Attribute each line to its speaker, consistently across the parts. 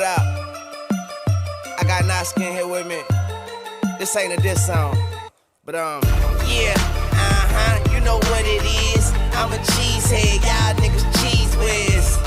Speaker 1: up? I got Naskin here with me. This ain't a diss song, but yeah, you know what it is. I'm a cheesehead, y'all niggas cheese whiz.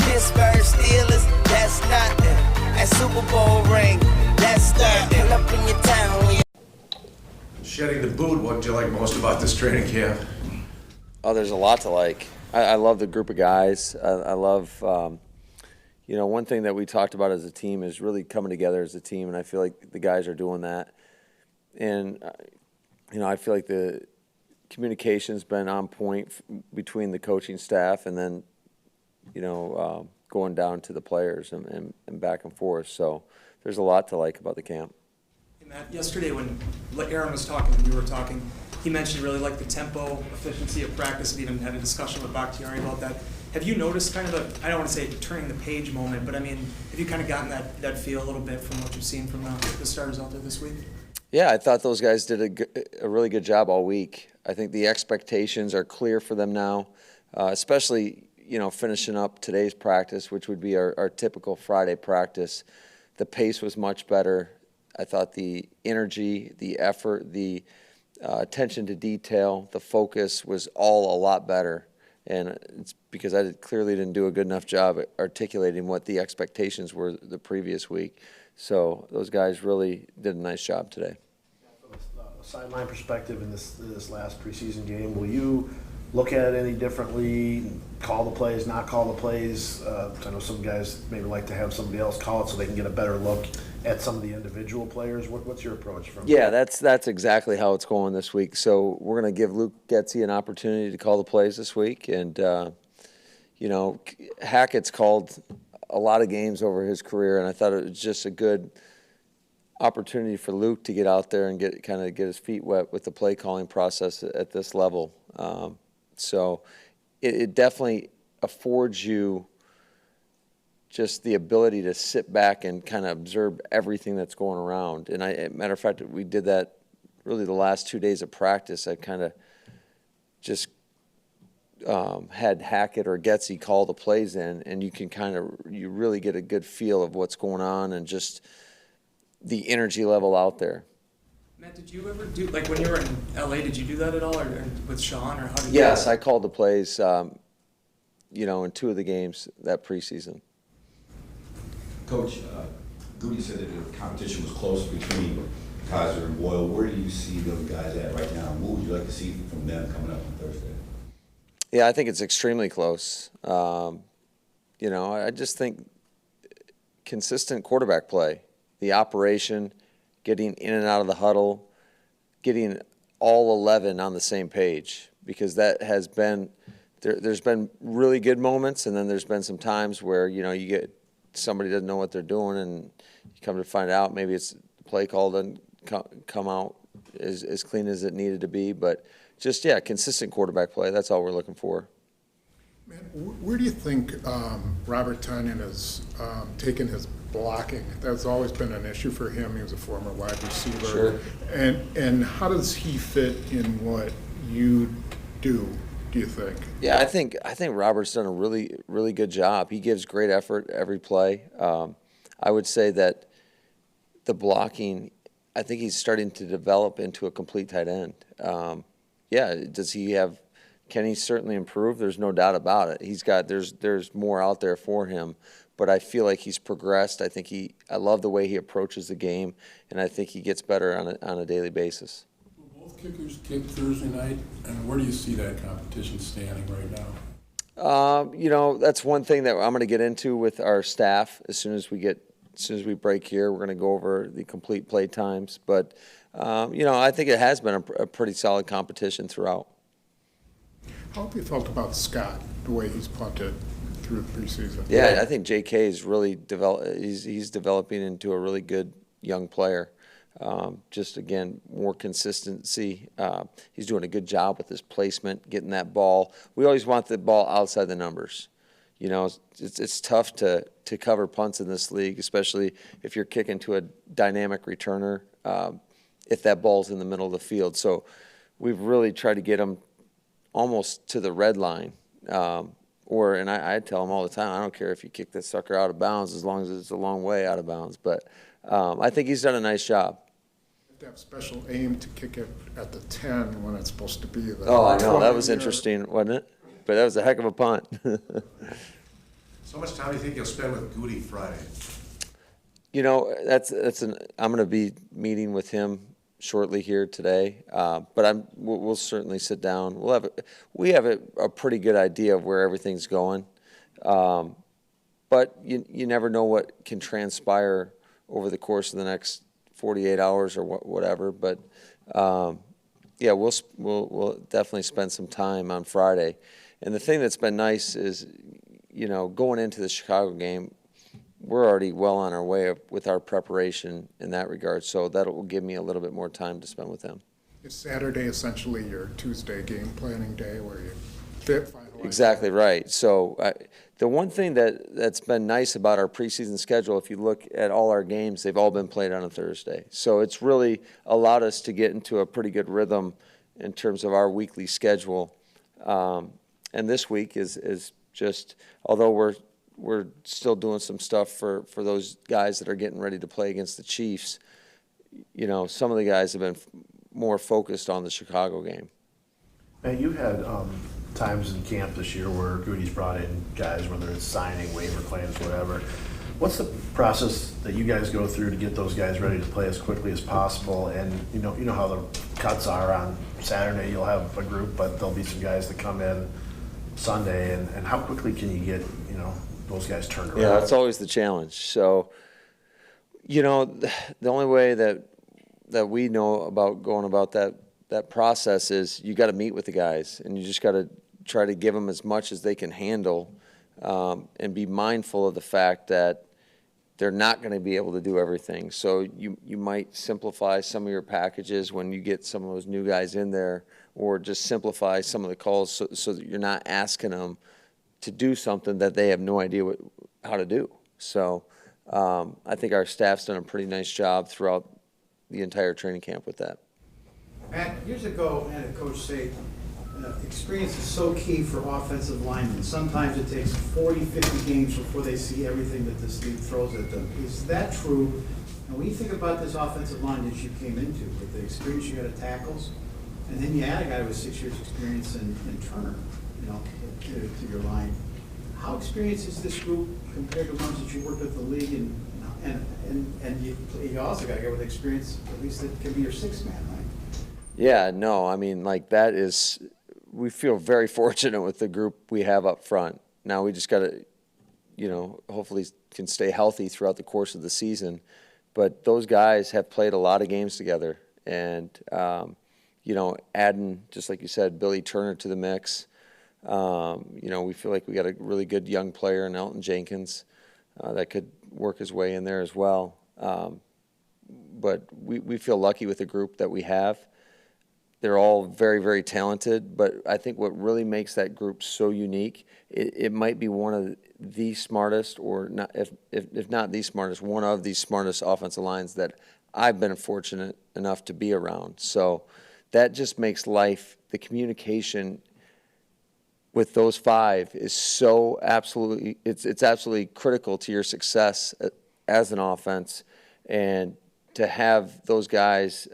Speaker 1: Pittsburgh Steelers, that's nothing. That Super Bowl ring, that's nothing. Pull up in your town when you
Speaker 2: Shedding the boot, what did you like most about this training camp?
Speaker 3: Oh, there's a lot to like. I love the group of guys. I love, one thing that we talked about as a team is really coming together as a team, and I feel like the guys are doing that. And, I feel like the communication's been on point between the coaching staff and then, going down to the players and back and forth. So there's a lot to like about the camp.
Speaker 4: Hey Matt, yesterday when Aaron was talking and you were talking, he mentioned he really liked the tempo, efficiency of practice, and even had a discussion with Bakhtiari about that. Have you noticed kind of I don't want to say turning the page moment, but I mean, have you kind of gotten that feel a little bit from what you've seen from the starters out there this week?
Speaker 3: Yeah, I thought those guys did a really good job all week. I think the expectations are clear for them now, especially, finishing up today's practice, which would be our typical Friday practice. The pace was much better. I thought the energy, the effort, the attention to detail, the focus was all a lot better. And it's because I clearly didn't do a good enough job at articulating what the expectations were the previous week. So those guys really did a nice job today.
Speaker 5: From a sideline perspective in this last preseason game, will you look at it any differently, call the plays, not call the plays? I know some guys maybe like to have somebody else call it so they can get a better look at some of the individual players. What's your approach from
Speaker 3: Yeah, that's exactly how it's going this week. So we're going to give Luke Getsy an opportunity to call the plays this week. And, Hackett's called a lot of games over his career, and I thought it was just a good opportunity for Luke to get out there and get his feet wet with the play calling process at this level. So it definitely affords you just the ability to sit back and kind of observe everything that's going around. And matter of fact, we did that really the last 2 days of practice. I kind of just had Hackett or Getsy call the plays in, and you really get a good feel of what's going on and just the energy level out there.
Speaker 4: Matt, did you ever do, like when you were in LA, did you do that at all, or with Sean, or how did you?
Speaker 3: Yes, I called the plays, in 2 of the games that preseason.
Speaker 6: Coach, Goody said that the competition was close between Kaiser and Boyle. Where do you see those guys at right now? What would you like to see from them coming up on Thursday?
Speaker 3: Yeah, I think it's extremely close. I just think consistent quarterback play, the operation, getting in and out of the huddle, getting all 11 on the same page, because that has been there's been really good moments, and then there's been some times where you get somebody doesn't know what they're doing, and you come to find out maybe it's the play call doesn't come out as clean as it needed to be. But just, consistent quarterback play, that's all we're looking for.
Speaker 7: Man, where do you think Robert Tonyan has taken his blocking? That's always been an issue for him. He was a former wide receiver.
Speaker 3: Sure.
Speaker 7: And how does he fit in what you do you think?
Speaker 3: Yeah, I think Robert's done a really, really good job. He gives great effort every play. I would say that the blocking, I think he's starting to develop into a complete tight end. Can he certainly improve? There's no doubt about it. There's more out there for him, but I feel like he's progressed. I love the way he approaches the game, and I think he gets better on a daily basis.
Speaker 8: Both kickers kicked Thursday night, and where do you see that competition standing right now?
Speaker 3: That's one thing that I'm going to get into with our staff as soon as we break here. We're going to go over the complete play times, but I think it has been a pretty solid competition throughout.
Speaker 7: How have you felt about Scott, the way he's punted through the preseason?
Speaker 3: Yeah, I think J.K. is really he's developing into a really good young player. Just, again, more consistency. He's doing a good job with his placement, getting that ball. We always want the ball outside the numbers. It's tough to cover punts in this league, especially if you're kicking to a dynamic returner, if that ball's in the middle of the field. So we've really tried to get him almost to the red line And I tell him all the time, I don't care if you kick this sucker out of bounds as long as it's a long way out of bounds. But I think he's done a nice job.
Speaker 7: To have special aim to kick it at the 10 when it's supposed to be the
Speaker 3: Oh, I know. That was
Speaker 7: 20
Speaker 3: interesting, wasn't it? But that was a heck of a punt.
Speaker 2: So much time do you think you'll spend with Goody Friday?
Speaker 3: You know, I'm going to be meeting with him shortly here today, but we'll certainly sit down. We have a pretty good idea of where everything's going, but you never know what can transpire over the course of the next 48 hours or whatever. But yeah, we'll definitely spend some time on Friday. And the thing that's been nice is, you know, going into the Chicago game, we're already well on our way with our preparation in that regard. So that will give me a little bit more time to spend with him.
Speaker 7: Is Saturday essentially your Tuesday game planning day where you finalize?
Speaker 3: Exactly right. So the one thing that's been nice about our preseason schedule, if you look at all our games, they've all been played on a Thursday. So it's really allowed us to get into a pretty good rhythm in terms of our weekly schedule. And this week is just, although we're still doing some stuff for those guys that are getting ready to play against the Chiefs, you know, some of the guys have been more focused on the Chicago game.
Speaker 5: And you had times in camp this year where Goody's brought in guys, whether it's signing, waiver claims, whatever. What's the process that you guys go through to get those guys ready to play as quickly as possible? And you know how the cuts are on Saturday. You'll have a group, but there'll be some guys that come in Sunday. And how quickly can you get those guys turned around?
Speaker 3: Yeah, that's always the challenge. So, you know, the only way that we know about going about that process is you got to meet with the guys, and you just got to try to give them as much as they can handle, and be mindful of the fact that they're not going to be able to do everything. So you might simplify some of your packages when you get some of those new guys in there, or just simplify some of the calls so that you're not asking them to do something that they have no idea how to do. So I think our staff's done a pretty nice job throughout the entire training camp with that.
Speaker 9: Matt, years ago, I had a coach say, experience is so key for offensive linemen. Sometimes it takes 40, 50 games before they see everything that this league throws at them. Is that true? And when you think about this offensive line that you came into, with the experience you had at tackles, and then you add a guy with 6 years experience in Turner, to your line, how experienced is this group compared to ones that you worked with the league, and you also got to go with experience, at least that can be your sixth man, right?
Speaker 3: Yeah, no, I mean, like we feel very fortunate with the group we have up front. Now we just got to, hopefully can stay healthy throughout the course of the season. But those guys have played a lot of games together. And, adding, just like you said, Billy Turner to the mix, we feel like we got a really good young player in Elton Jenkins that could work his way in there as well. But we feel lucky with the group that we have. They're all very, very talented, but I think what really makes that group so unique, it might be one of the smartest, or not, if not the smartest, one of the smartest offensive lines that I've been fortunate enough to be around. So that just makes life, the communication with those five is so absolutely, it's absolutely critical to your success as an offense. And to have those guys,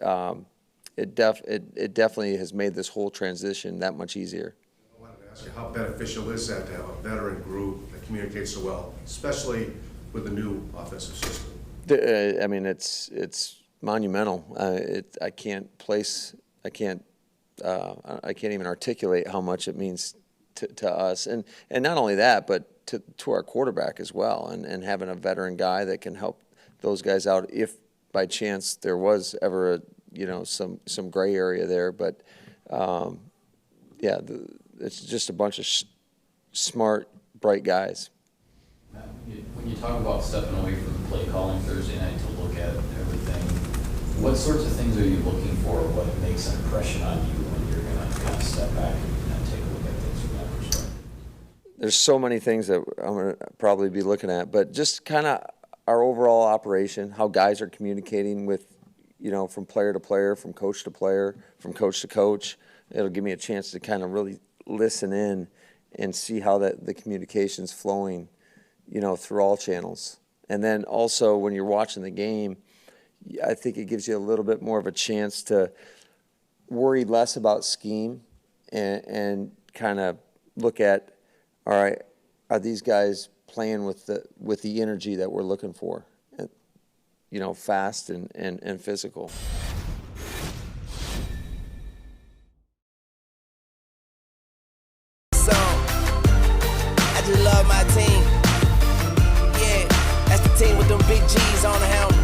Speaker 3: it definitely has made this whole transition that much easier.
Speaker 2: I wanted to ask you, how beneficial is that to have a veteran group that communicates so well, especially with the new offensive system?
Speaker 3: It's monumental. I can't even articulate how much it means to us, and not only that, but to our quarterback as well, and having a veteran guy that can help those guys out if by chance there was ever some gray area there. But it's just a bunch of smart, bright guys.
Speaker 10: When you talk about stepping away from the play calling Thursday night to look at everything, what sorts of things are you looking for? What makes an impression on you when you're going to kind of step back and take a look at things from that perspective?
Speaker 3: There's so many things that I'm going to probably be looking at, but just kind of our overall operation, how guys are communicating with, from player to player, from coach to player, from coach to coach. It'll give me a chance to kind of really listen in and see how the communication's flowing, through all channels. And then also when you're watching the game, I think it gives you a little bit more of a chance to worry less about scheme and kind of look at, all right, are these guys playing with the energy that we're looking for, fast and physical.
Speaker 1: So, I just love my team. Yeah, that's the team with them big G's on the helmet.